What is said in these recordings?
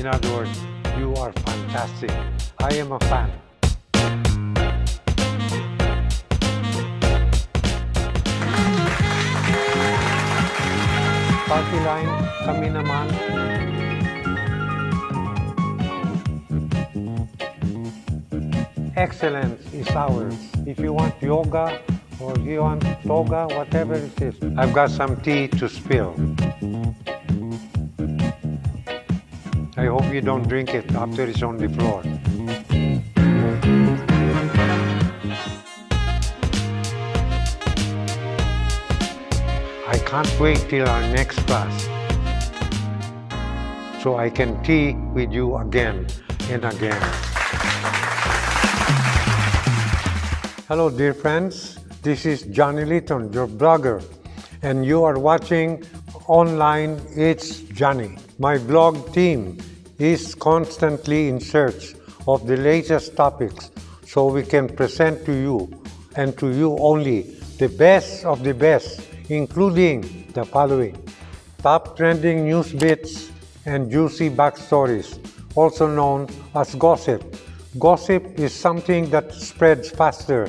In other words, you are fantastic. I am a fan. Party line, kami naman. Excellence is ours. If you want yoga or you want toga, whatever it is. I've got some tea to spill. I hope you don't drink it after it's on the floor. I can't wait till our next class so I can tea with you again and again. Hello dear friends, this is Johnny Litton, your blogger, and you are watching Online It's Johnny. My blog team is constantly in search of the latest topics so we can present to you and to you only the best of the best, including the following: top trending news bits and juicy backstories, also known as gossip. Gossip is something that spreads faster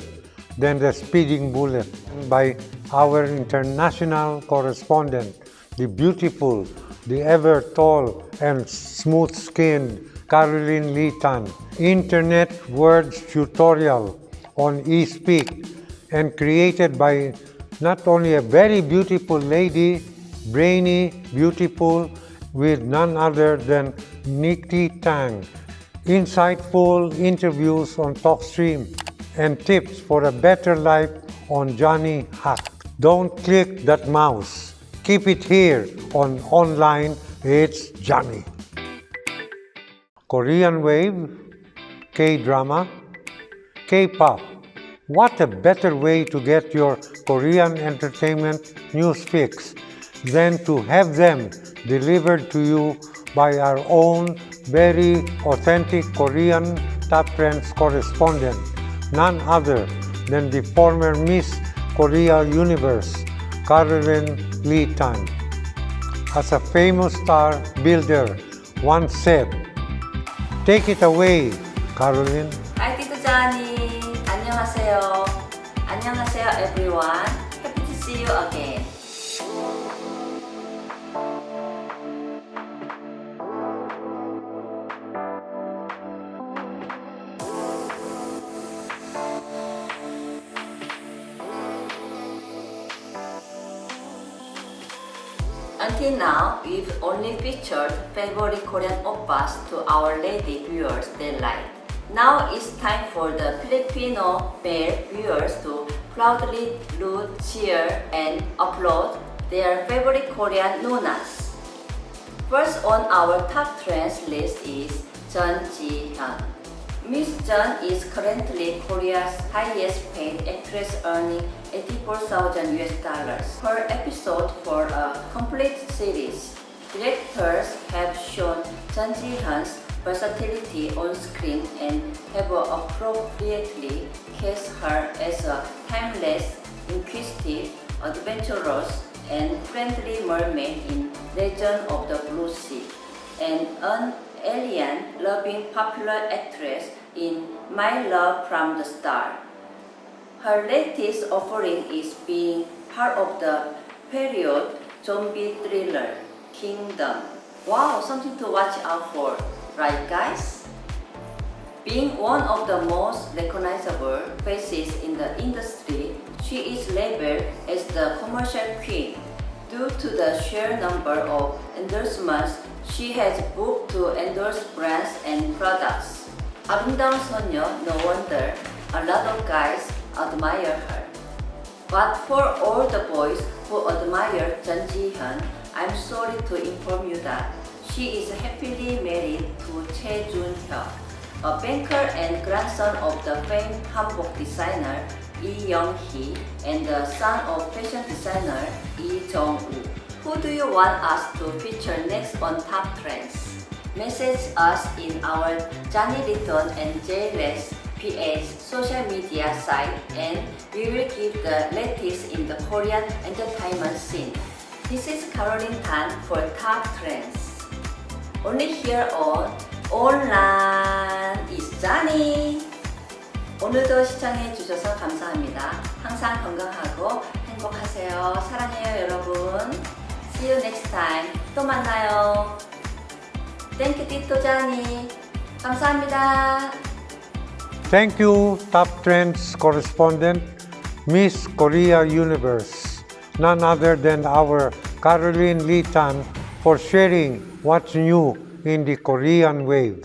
than the speeding bullet. By our international correspondent, the beautiful, the ever tall and smooth-skinned Carolyn Tan. Internet words tutorial on ESpeak, and created by not only a very beautiful lady, brainy, beautiful, with none other than Nikki Tang. Insightful interviews on TalkStream and tips for a better life on Johnny Hack. Don't click that mouse. Keep it here on Online It's Johnny. Korean wave, K-drama, K-pop. What a better way to get your Korean entertainment news fix than to have them delivered to you by our own very authentic Korean top trends correspondent, none other than the former Miss Korea Universe, Carolyn Tan. As a famous star builder once said, "Take it away, Carolyn." Hi, Tita Johnny. 안녕하세요. 안녕하세요, everyone. Happy to see you again. Until now, we've only featured favorite Korean oppas to our lady viewers they like. Now it's time for the Filipino male viewers to proudly root, cheer, and applaud their favorite Korean nunas. First on our top trends list is Jun Ji Hyun. Miss Jun is currently Korea's highest paid actress, earning $84,000 per episode for a complete series. Directors have shown Jun Ji Hyun's versatility on screen and have appropriately cast her as a timeless, inquisitive, adventurous, and friendly mermaid in Legend of the Blue Sea, and an alien-loving popular actress in My Love from the Star. Her latest offering is being part of the period zombie thriller Kingdom. Wow, something to watch out for, right guys? Being one of the most recognizable faces in the industry, she is labeled as the commercial queen due to the sheer number of endorsements she has booked to endorse brands and products. 아름다운 소녀, no wonder a lot of guys admire her. But for all the boys who admire Jun Ji Hyun, I'm sorry to inform you that she is happily married to Jun Ji Hyun, a banker and grandson of the famed hanbok designer Lee Young-hee and the son of fashion designer Lee Jung-woo. Who do you want us to feature next on Top Trends? Message us in our Johnny Litton and ESpeak social media site, and we will give the latest in the Korean entertainment scene. This is Carolyn Tan for Top Trends. only here on Ohnline is Johnny. 오늘도 시청해 주셔서 감사합니다. 항상 건강하고 행복하세요. 사랑해요, 여러분. See you next time. 또 만나요. Thank you, Tito Johnny. 감사합니다. Thank you, Top Trends correspondent, Miss Korea Universe, none other than our Carolyn Tan, for sharing what's new in the Korean wave.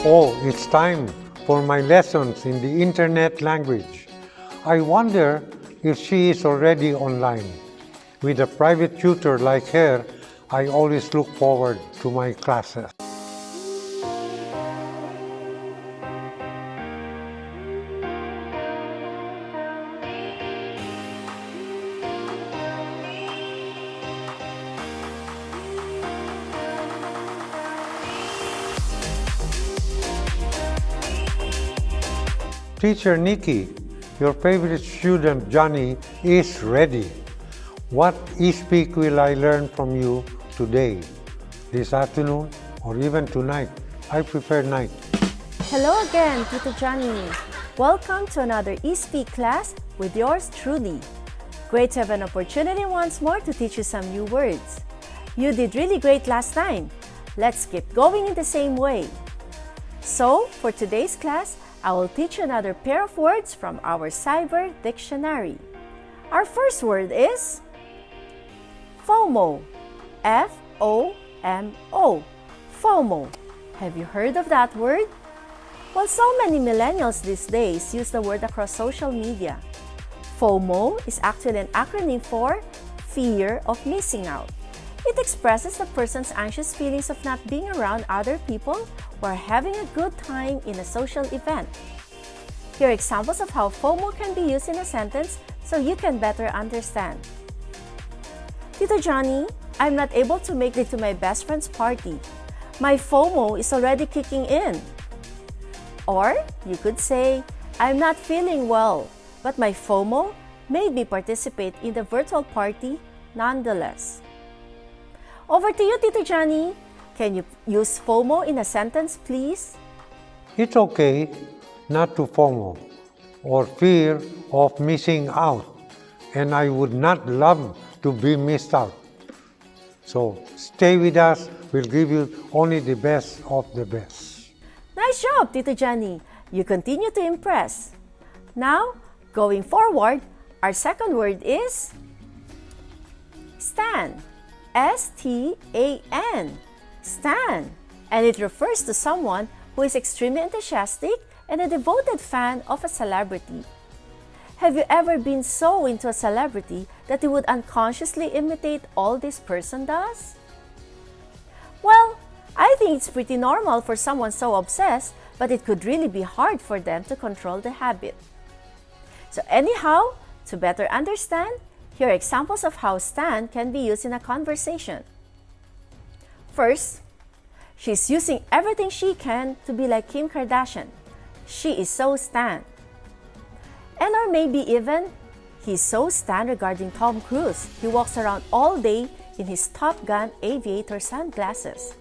Oh, it's time for my lessons in the internet language. I wonder if she is already online. With a private tutor like her, I always look forward to my classes. Teacher Nikki, your favorite student Johnny is ready. What ESpeak will I learn from you today, this afternoon, or even tonight? I prefer night. Hello again, Tito Johnny. Welcome to another ESpeak class with yours truly. Great to have an opportunity once more to teach you some new words. You did really great last time. Let's keep going in the same way. So, for today's class, I will teach you another pair of words from our cyber dictionary. Our first word is FOMO. F-O-M-O. FOMO. Have you heard of that word? Well, so many millennials these days use the word across social media. FOMO is actually an acronym for fear of missing out. It expresses the person's anxious feelings of not being around other people or having a good time in a social event. Here are examples of how FOMO can be used in a sentence so you can better understand. Tito Johnny, I'm not able to make it to my best friend's party. My FOMO is already kicking in. Or you could say, I'm not feeling well, but my FOMO made me participate in the virtual party nonetheless. Over to you, Tito Johnny. Can you use FOMO in a sentence, please? It's okay not to FOMO or fear of missing out, and I would not love to be missed out. So stay with us. We'll give you only the best of the best. Nice job, Tito Johnny. You continue to impress. Now, going forward, our second word is stan. S-T-A-N. Stan. And it refers to someone who is extremely enthusiastic and a devoted fan of a celebrity. Have you ever been so into a celebrity that you would unconsciously imitate all this person does? Well, I think it's pretty normal for someone so obsessed, but it could really be hard for them to control the habit. So anyhow, to better understand, here are examples of how stan can be used in a conversation. First, she's using everything she can to be like Kim Kardashian. She is so stan. And or maybe even, he's so stan regarding Tom Cruise. He walks around all day in his Top Gun aviator sunglasses.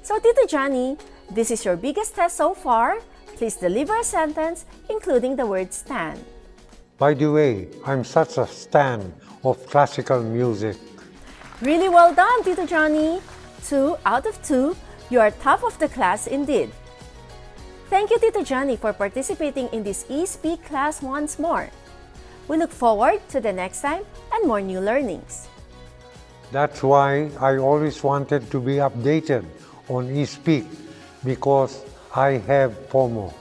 So Tito Johnny, this is your biggest test so far. Please deliver a sentence including the word stan. By the way, I'm such a stan of classical music. Really well done, Tito Johnny. 2 out of 2. You are top of the class indeed. Thank you, Tito Johnny, for participating in this ESpeak class once more. We look forward to the next time and more new learnings. That's why I always wanted to be updated on ESpeak, because I have FOMO,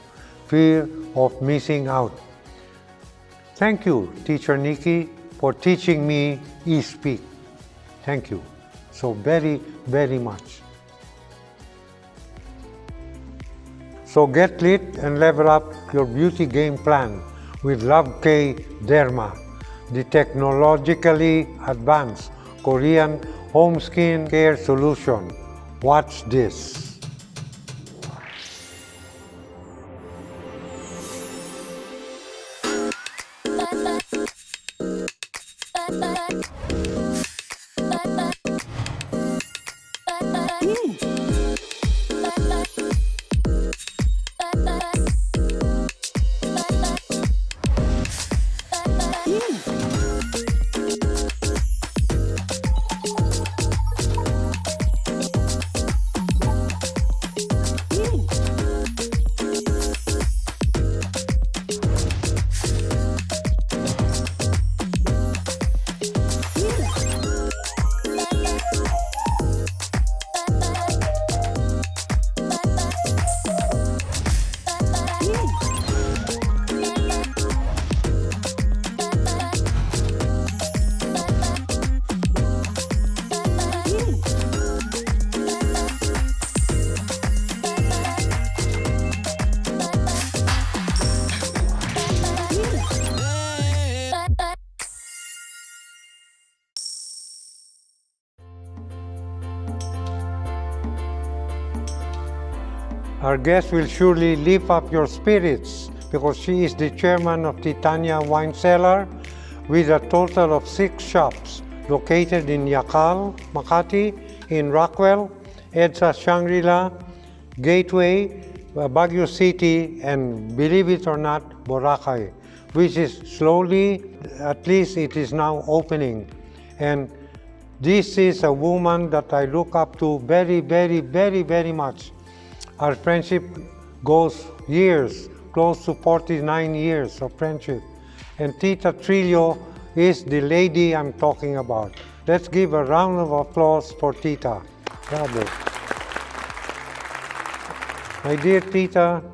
fear of missing out. Thank you, Teacher Nikki, for teaching me ESpeak. Thank you so very, very much. So get lit and level up your beauty game plan with Love K Derma, the technologically advanced Korean home skin care solution. Watch this. Our guest will surely lift up your spirits because she is the chairman of Titania Wine Cellar with a total of 6 shops located in Yakal, Makati, in Rockwell, EDSA Shangri-La, Gateway, Baguio City, and believe it or not, Boracay, which is slowly, at least it is now opening. And this is a woman that I look up to very, very, very, very much. Our friendship goes years, close to 49 years of friendship. And Tita Trillo is the lady I'm talking about. Let's give a round of applause for Tita. Bravo. My dear Tita,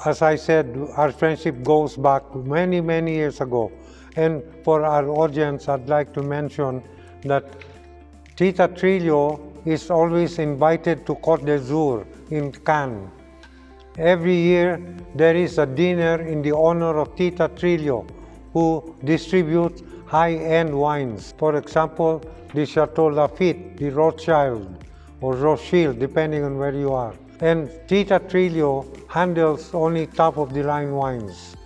as I said, our friendship goes back many, many years ago. And for our audience, I'd like to mention that Tita Trillo is always invited to Côte d'Azur in Cannes. Every year, there is a dinner in the honor of Tita Trillo, who distributes high-end wines. For example, the Chateau Lafite, the Rothschild, or Rothschild, depending on where you are. And Tita Trillo handles only top-of-the-line wines.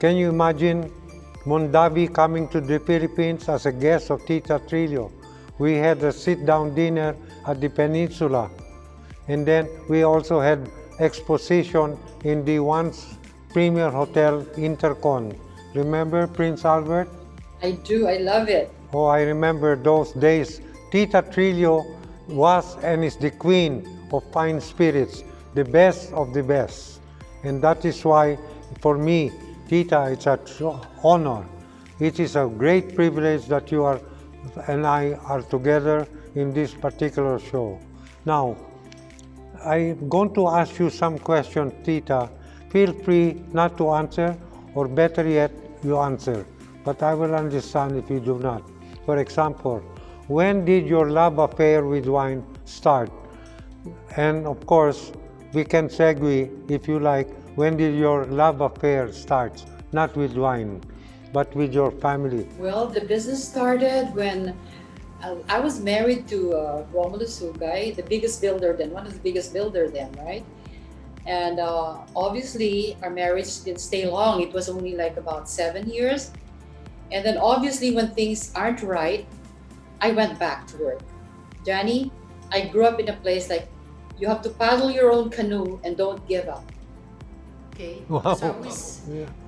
Can you imagine Mondavi coming to the Philippines as a guest of Tita Trillo? We had a sit-down dinner at the Peninsula. And then we also had exposition in the once premier hotel Intercon. Remember Prince Albert? I do, I love it. Oh, I remember those days. Tita Trillo was and is the queen of fine spirits, the best of the best. And that is why, for me, Tita, it's an honor. It is a great privilege that you are and I are together in this particular show. Now, I'm going to ask you some questions, Tita. Feel free not to answer, or better yet, you answer. But I will understand if you do not. For example, when did your love affair with wine start? And of course, we can segue, if you like, when did your love affair start? Not with wine, but with your family. Well, the business started when I was married to Romulus Sugay, the biggest builder then, one of the biggest builder then, right? And obviously, our marriage didn't stay long. It was only like about 7 years. And then obviously, when things aren't right, I went back to work. Johnny, I grew up in a place like you have to paddle your own canoe and don't give up. Okay? Wow. So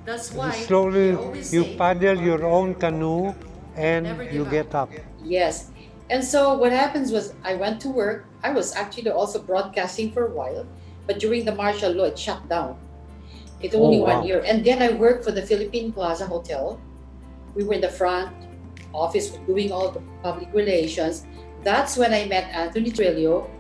that's why slowly we always you say, paddle your own canoe and never give you up. get up. Yes. And so what happens was I went to work. I was actually also broadcasting for a while, but during the martial law, it shut down. It only Oh, wow. 1 year. And then I worked for the Philippine Plaza Hotel. We were in the front office doing all the public relations. That's when I met Anthony Trillo,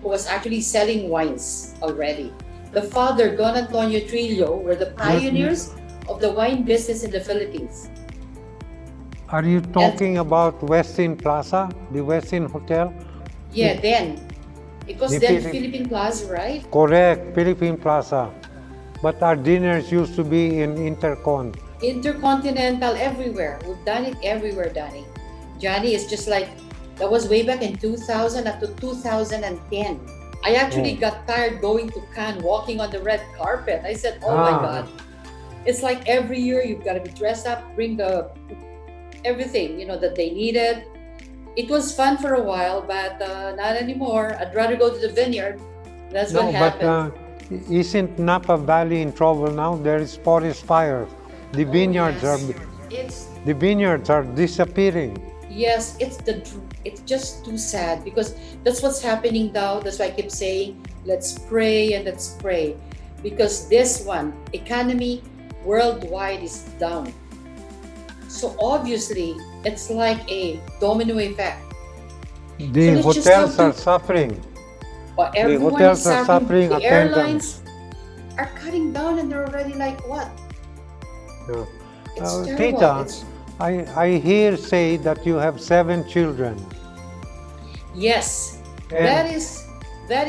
who was actually selling wines already. The father, Don Antonio Trillo, were the pioneers of the wine business in the Philippines. Are you talking about Westin Plaza, the Westin Hotel? Yeah, then. It was The then Philip- Philippine Plaza, right? Correct, Philippine Plaza. But our dinners used to be in Intercon. Intercontinental, everywhere. We've done it everywhere, Danny. Johnny is just like, that was way back in 2000 up to 2010. I actually got tired going to Cannes, walking on the red carpet. I said, oh my God. It's like every year you've got to be dressed up, bring the everything, that they needed. It was fun for a while, but not anymore. I'd rather go to the vineyard. That's what happened. But isn't Napa Valley in trouble now? There is forest fire. the vineyards are disappearing. Yes, it's just too sad because that's what's happening now. That's why I keep saying, let's pray and let's pray, because this one economy worldwide is down. So obviously, it's like a domino effect. The So let's just hotels have are to- suffering. But The everyone hotels is are suffering. The Attendance. airlines are cutting down, and they're already like what? Yeah. It's terrible. Tita, It's- I hear say that you have 7 children. Yes, And- that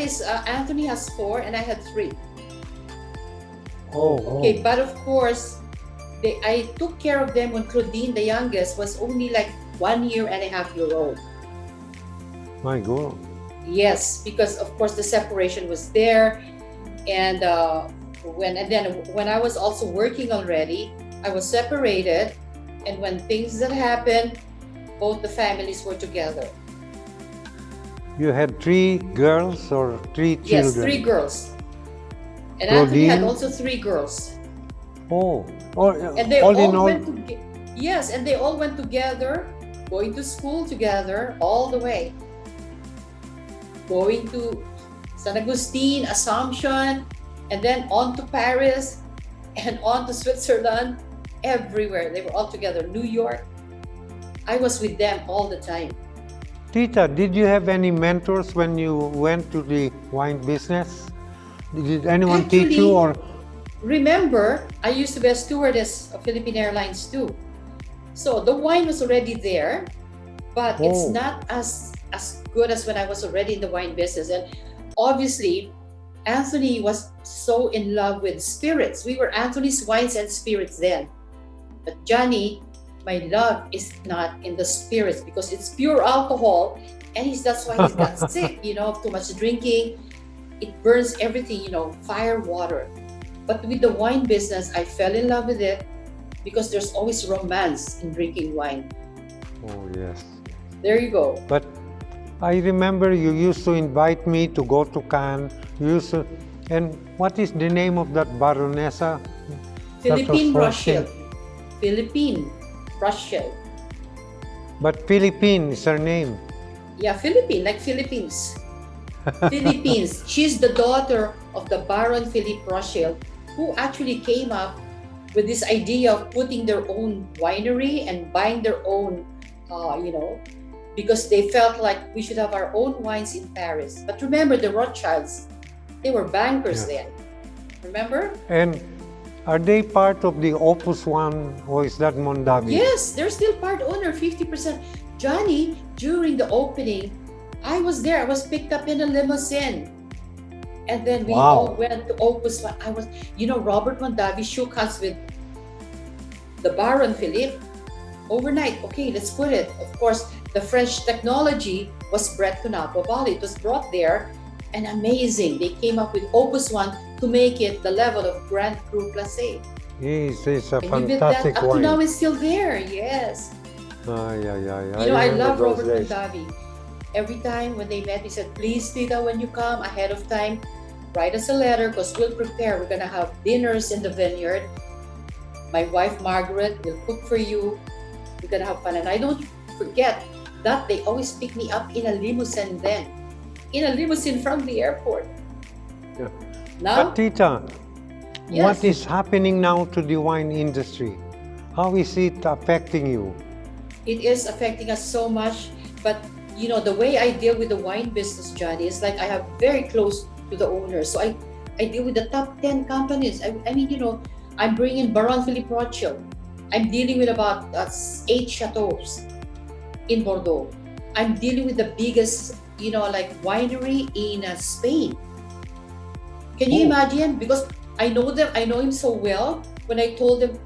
is. Anthony has 4, and I had 3. Oh, Okay, but of course, I took care of them when Claudine, the youngest, was only like 1.5 years old. My God. Yes, because of course the separation was there, and when I was also working already, I was separated, and when things that happened, both the families were together. You had 3 girls or 3 children? Yes, 3 girls, and Anthony had Claudine? also 3 girls. Oh, And they all all in all, went yes, and they all went together, going to school together all the way. Going to San Agustin, Assumption, and then on to Paris, and on to Switzerland, everywhere. They were all together. New York. I was with them all the time. Tita, did you have any mentors when you went to the wine business? Did anyone teach you, or Remember, I used to be a stewardess of Philippine Airlines too. So the wine was already there, but it's Oh. not as good as when I was already in the wine business. And obviously, Anthony was so in love with spirits. We were Anthony's wines and spirits then. But Johnny, my love is not in the spirits because it's pure alcohol, and that's why he got sick, too much drinking. It burns everything, fire, water. But with the wine business, I fell in love with it because there's always romance in drinking wine. Oh, yes. There you go. But I remember you used to invite me to go to Cannes. And what is the name of that Baronessa? Philippine That was Rothschild. Philippine Rothschild. But Philippine is her name. Yeah, Philippine, like Philippines. Philippines. She's the daughter of the Baron Philippe Rothschild, who actually came up with this idea of putting their own winery and buying their own, because they felt like we should have our own wines in Paris. But remember, the Rothschilds, they were bankers then. Remember? And are they part of the Opus One, or is that Mondavi? Yes, they're still part owner, 50%. Johnny, during the opening, I was there. I was picked up in a limousine. And then we all went to Opus One. Robert Mondavi shook hands with the Baron Philippe overnight. Okay, let's put it. Of course, the French technology was bred to Napa Valley. It was brought there, and amazing. They came up with Opus One to make it the level of Grand Cru Placé. Yes, it's a And you did fantastic that up to wine. now, it's still there. Yes. Yeah. I remember love those Robert days. Mondavi. Every time when they met, he said, please, Tita, when you come ahead of time, write us a letter because we'll prepare. We're going to have dinners in the vineyard. My wife, Margaret, will cook for you. We're going to have fun. And I don't forget that they always pick me up in a limousine then. In a limousine from the airport. Yeah. Now, But Tita, Yes. what is happening now to the wine industry? How is it affecting you? it is affecting us so much. But, the way I deal with the wine business, Johnny, is like I have very close to the owners. So I deal with the top 10 companies. I'm bringing Baron Philippe Rothschild. I'm dealing with about 8 chateaus in Bordeaux. I'm dealing with the biggest, winery in Spain. Can you Oh. imagine? Because I know them, I know him so well. When I told him,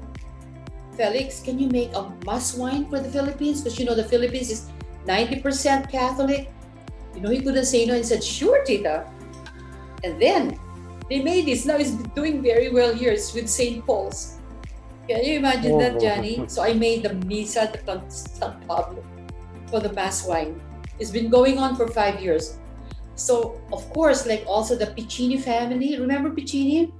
Felix, can you make a must wine for the Philippines? Because the Philippines is 90% Catholic. He couldn't say no and said, sure, Tita. And then they made this. Now it's doing very well here. It's with St. Paul's. Can you imagine that, Johnny? So I made the Misa de San Pablo for the mass wine. It's been going on for 5 years. So, of course, like also the Piccini family. Remember Piccini?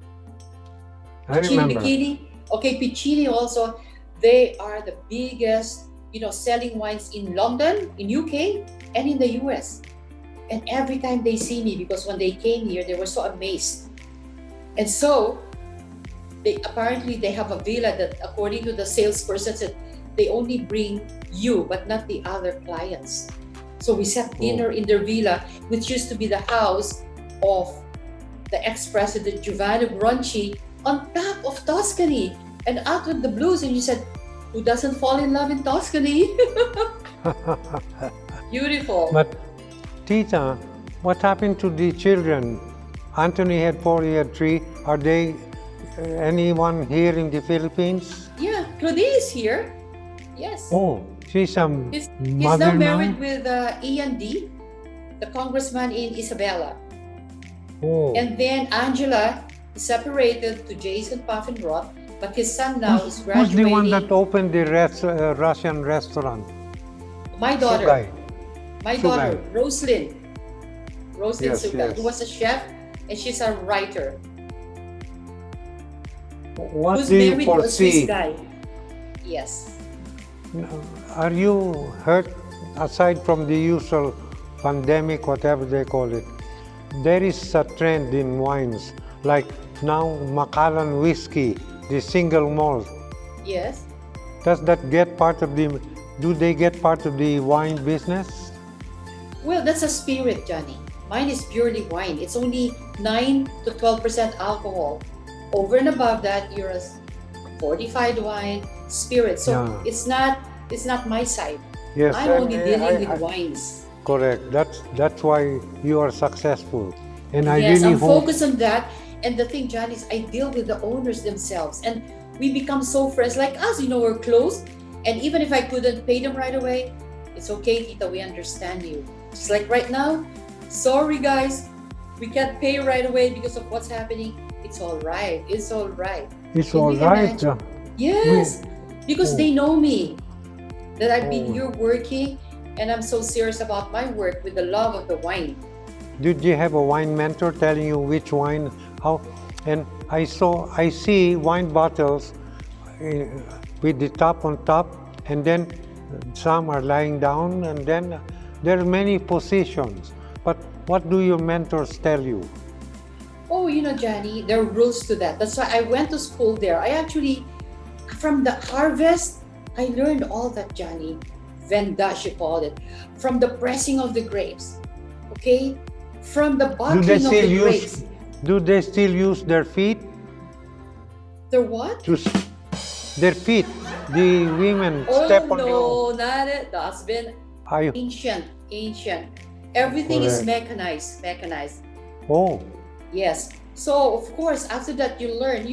I Piccini remember. Bikini. Okay, Piccini also, they are the biggest, selling wines in London, in UK, and in the US. And every time they see me, because when they came here, they were so amazed. And so, they have a villa that, according to the salesperson, said they only bring you, but not the other clients. So we set dinner in their villa, which used to be the house of the ex-president Giovanni Gronchi, on top of Tuscany. And out with the blues, and you said, who doesn't fall in love in Tuscany? Beautiful. But Tita, what happened to the children? Anthony had 4, he had 3. Are they anyone here in the Philippines? Yeah, Claudine is here. Yes. Oh, she's a He's mother now married with Ian D., the congressman in Isabela. Oh. And then Angela is separated to Jason Paffenroth, but his son now is Who's graduating. the one that opened the Russian restaurant? My daughter. Sugay. My Sugay. daughter, Roslyn. Roslyn Yes, Sugay, yes. who was a chef, and she's a writer. What Who's do you married to a Swiss foresee? guy. Yes. Are you hurt, aside from the usual pandemic, whatever they call it? There is a trend in wines, like now Macallan whiskey, the single malt. Yes. Does that get part of the, do they get part of the wine business? Well, that's a spirit, Johnny. Mine is purely wine. It's only 9 to 12% alcohol. Over and above that, you're a fortified wine, spirit. So Yeah. it's not my side. Yes, I'm only dealing with wines. correct. That's why you are successful. And I Yes, really I'm hope. focused on that. And the thing, John, is I deal with the owners themselves, and we become so friends. Like us, we're close. And even if I couldn't pay them right away, it's okay, Tita, we understand you. Just like right now, sorry guys, we can't pay right away because of what's happening. It's all right. It's all right. It's Can all you right. imagine? Yes, because Oh. they know me, that I've been Oh. here working, and I'm so serious about my work with the love of the wine. Did you have a wine mentor telling you which wine, how? And I see wine bottles with the top on top, and then some are lying down, and then there are many positions. But what do your mentors tell you? Oh, Johnny, there are rules to that. That's why I went to school there. I actually, from the harvest, I learned all that, Johnny. Vendache, you call it. From the pressing of the grapes, okay? From the bottling of the grapes. Do they still use their feet? The what? Their feet. The women step on you. Oh, no, not it. That's been I, ancient. Everything is Correct. mechanized. oh, Yes. So of course, after that, you learn.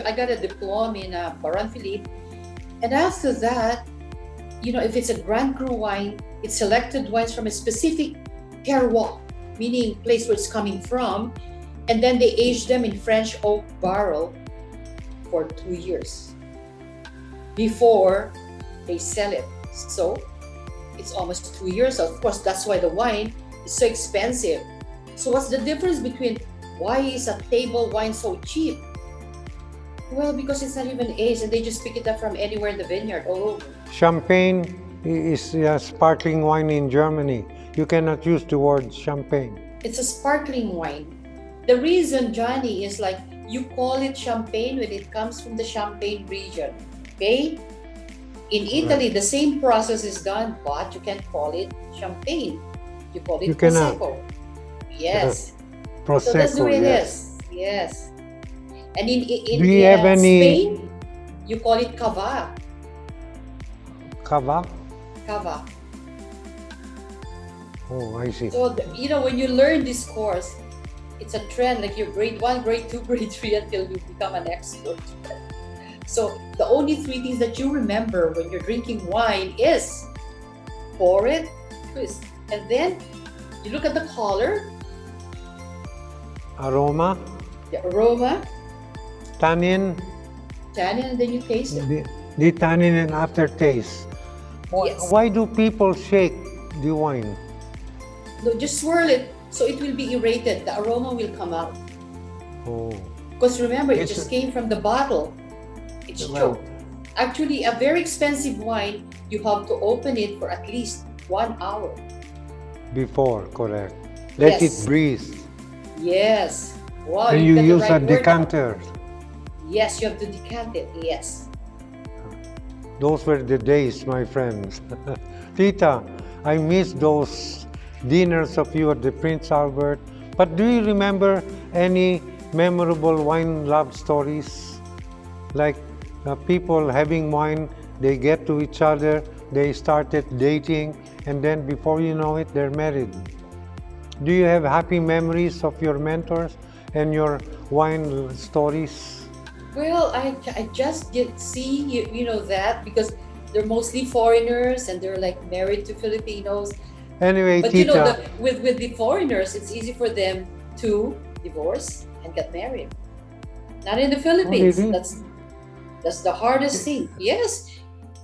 I got a diploma in Baron Philippe, and after that, if it's a Grand Cru wine, it's selected wines from a specific terroir, meaning place where it's coming from, and then they age them in French oak barrel for 2 years before they sell it. So it's almost 2 years. Of course, that's why the wine is so expensive. So what's the difference between why is a table wine so cheap? Well, because it's not even aged, and they just pick it up from anywhere in the vineyard, all over. champagne is a sparkling wine in Germany. You cannot use the word champagne. It's a sparkling wine. The reason, Johnny, is like you call it champagne when it comes from the Champagne region. Okay? In Italy, the same process is done, but you can't call it champagne. You call it You cannot. prosecco. Yes. Prosecco, So that's the way it yes. is. Yes. And in Do you have any- Spain, you call it cava. Cava? Cava. Oh, I see. So, when you learn this course, it's a trend, like your grade 1, grade 2, grade 3 until you become an expert. So the only 3 things that you remember when you're drinking wine is pour it, twist, and then you look at the color, Aroma, the aroma, tannin, tannin, and then you taste it. the tannin and aftertaste. Yes. Why do people shake the wine? No, just swirl it so it will be aerated. The aroma will come out. Oh, Because remember, it It's just came from the bottle. It's Well- choked. Actually, a very expensive wine, you have to open it for at least 1 hour. Before, correct. Let Yes. it breathe. Yes. Wow, And you got the use right a word. decanter. Yes, you have to decant it. Yes. Those were the days, my friends. Tita, I miss those dinners of you at the Prince Albert. But do you remember any memorable wine love stories? Like people having wine, they get to each other, they started dating, and then before you know it, they're married. Do you have happy memories of your mentors and your wine stories? Well, I just did see, you know, that because they're mostly foreigners and they're like married to Filipinos. Anyway, But you know, Tita, with the foreigners, it's easy for them to divorce and get married. Not in the Philippines. really? That's the hardest thing. Yes,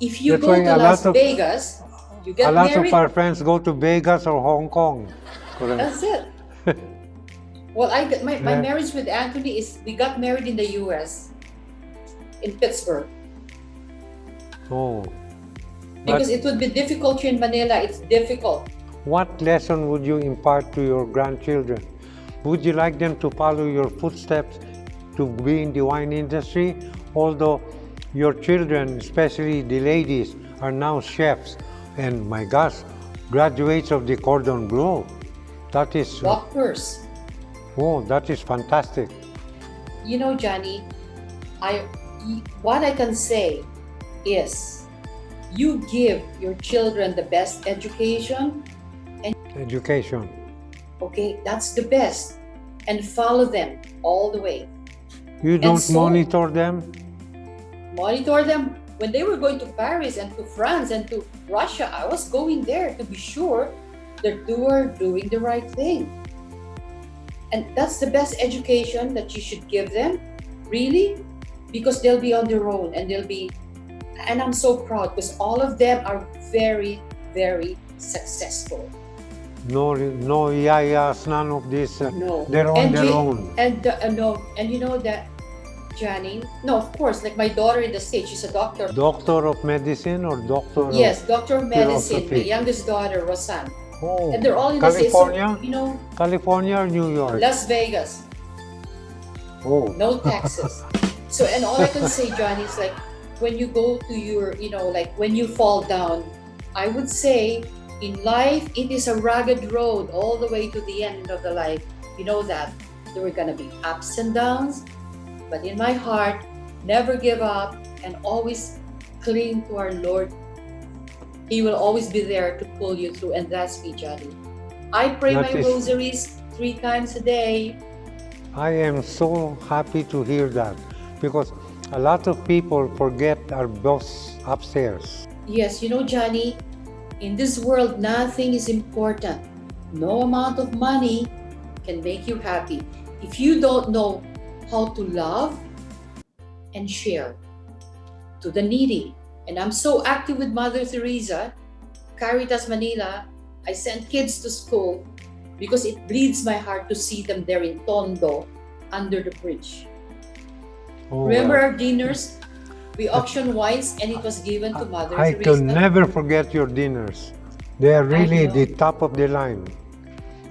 if you That's go why to a Las lot of- Vegas, you get a lot married. of our friends go to Vegas or Hong Kong. Correct. That's it. Well, my Yeah. marriage with Anthony is we got married in the U.S. in Pittsburgh Oh. because it would be difficult here in Manila. It's difficult. What lesson would you impart to your grandchildren? Would you like them to follow your footsteps to be in the wine industry? Although your children, especially the ladies, are now chefs and, my gosh, graduates of the Cordon Bleu. That is, Doctors, oh, that is fantastic. you know, Johnny, what I can say is you give your children the best education. Education. Okay, that's the best, and follow them all the way. You don't so- monitor them? Monitor them. When they were going to Paris and to France and to Russia, I was going there to be sure that they were doing the right thing. And that's the best education that you should give them, really, because they'll be on their own and and I'm so proud because all of them are very, very successful. No yayas, none of this. No. They're on And their we- own. And no, and you know that, Johnny, no, of course, like my daughter in the States, she's a doctor. Doctor of medicine or doctor Yes, doctor of medicine, my philosophy. youngest daughter, Rosanne. of... Oh, And they're all in the States. California? So, you know, California or New York? Las Vegas, Oh, no taxes. So, and all I can say, Johnny, is like when you go to your, you know, like when you fall down, I would say in life, it is a rugged road all the way to the end of the life. You know that there were going to be ups and downs, but in my heart, never give up and always cling to our Lord. He will always be there to pull you through, and that's me, Johnny. I pray That my is- rosaries 3 times a day. I am so happy to hear that because a lot of people forget our boss upstairs. Yes, you know, Johnny, in this world, nothing is important. No amount of money can make you happy. If you don't know how to love and share to the needy. And I'm so active with Mother Teresa, Caritas Manila. I send kids to school because it bleeds my heart to see them there in Tondo under the bridge. Oh, Remember well. our dinners? We auctioned wines and it was given to Mother I Teresa. can never forget your dinners. They are really know. the top of the line.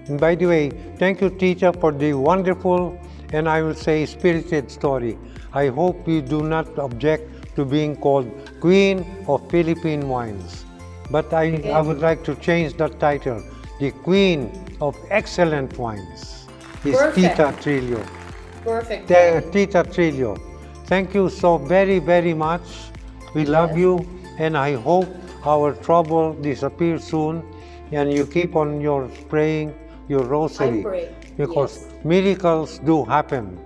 And by the way, thank you, Tita, for the wonderful and I will say spirited story. I hope you do not object to being called Queen of Philippine Wines. But I would like to change that title. The Queen of Excellent Wines is Perfect. Tita Trillo. Perfect. Tita Trillo, thank you so very, very much. We love you, and I hope our trouble disappears soon, and you keep on your praying your rosary. I pray, Because yes. miracles do happen,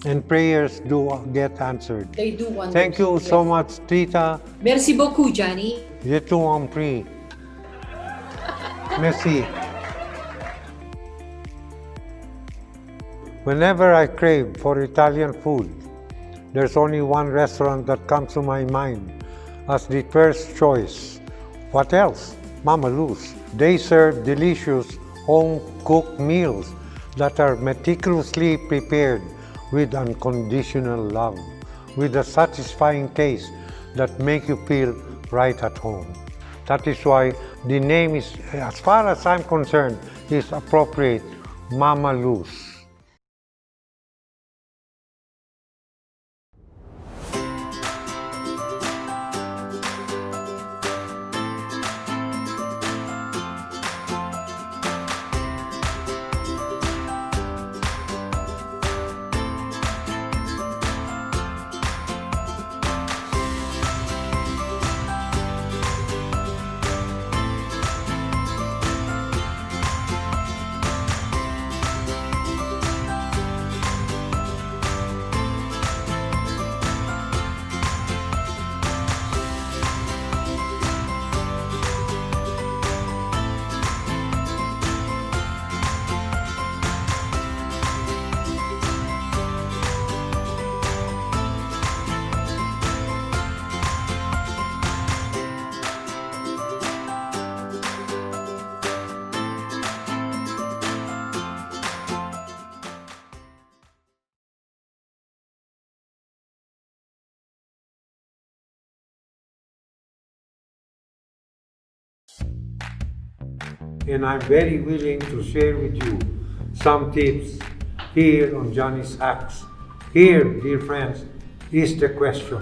and prayers do get answered. They do wonders. Thank you so Yes. much, Tita. Merci beaucoup, Johnny. Je t'en prie. Merci. Whenever I crave for Italian food, there's only one restaurant that comes to my mind as the first choice. What else? Mama Lou's. They serve delicious home-cooked meals that are meticulously prepared with unconditional love. with a satisfying taste that make you feel right at home. That is why the name is, as far as I'm concerned, is appropriate, Mama Luz. And I'm very willing to share with you some tips here on Johnny's Hacks. Here, dear friends, is the question.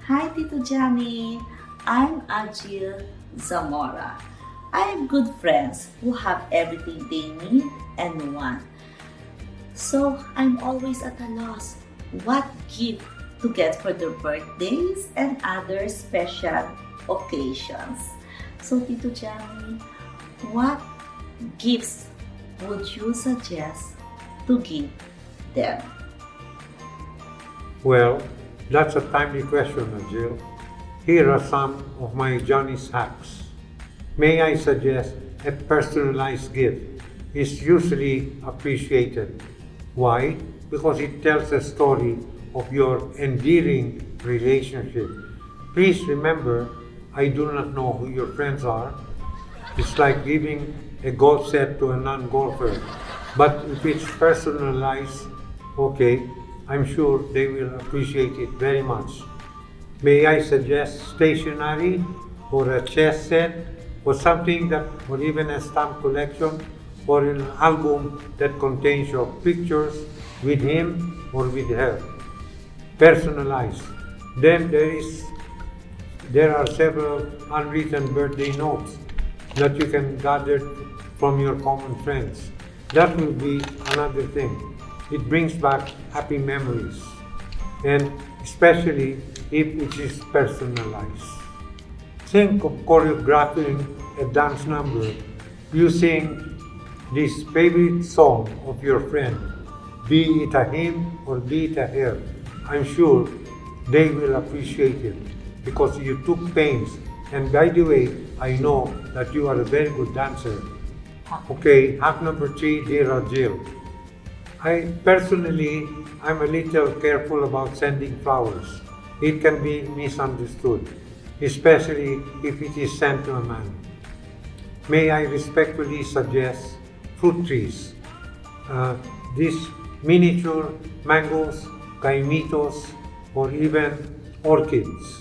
Hi, Tito Johnny. I'm Agile, Zamora. I have good friends who have everything they need and want. So I'm always at a loss what gift to get for their birthdays and other special occasions. So, Tito Johnny, what gifts would you suggest to give them? Well, that's a timely question, Agile. Here are some of my Johnny's hacks. May I suggest a personalized gift is usually appreciated. Why? Because it tells a story of your endearing relationship. Please remember, I do not know who your friends are. It's like giving a golf set to a non-golfer. But if it's personalized, okay, I'm sure they will appreciate it very much. May I suggest stationery or a chess set or something that, or even a stamp collection or an album that contains your pictures with him or with her. Personalized. Then there are several unwritten birthday notes that you can gather from your common friends. That will be another thing. It brings back happy memories, and especially if it is personalized. Think of choreographing a dance number using this favorite song of your friend, be it a him or be it a her. I'm sure they will appreciate it because you took pains. And by the way, I know that you are a very good dancer. Okay, hack number 3, dear Agile. I'm a little careful about sending flowers. It can be misunderstood, especially if it is sent to a man. May I respectfully suggest fruit trees. These miniature mangoes, caimitos, or even orchids.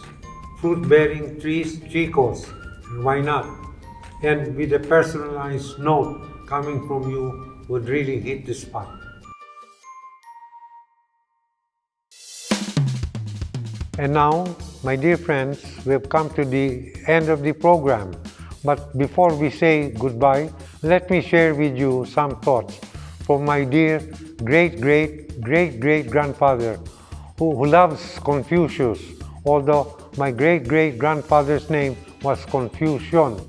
Fruit-bearing trees, chicos, why not? And with a personalized note coming from you would really hit the spot. And now, my dear friends, we have come to the end of the program. But before we say goodbye, let me share with you some thoughts from my dear great-great-great-great-grandfather who loves Confucius, although my great-great-grandfather's name was Confucian.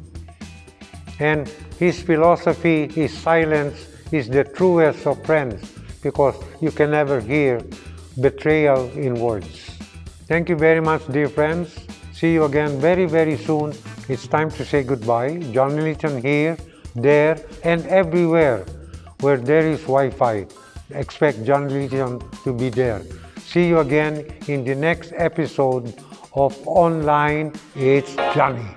And his philosophy is silence is the truest of friends because you can never hear betrayal in words. Thank you very much, dear friends. See you again very, very soon. It's time to say goodbye. Johnny Tan here, there, and everywhere where there is Wi-Fi. Expect Johnny Tan to be there. See you again in the next episode of Ohnline. It's Johnny.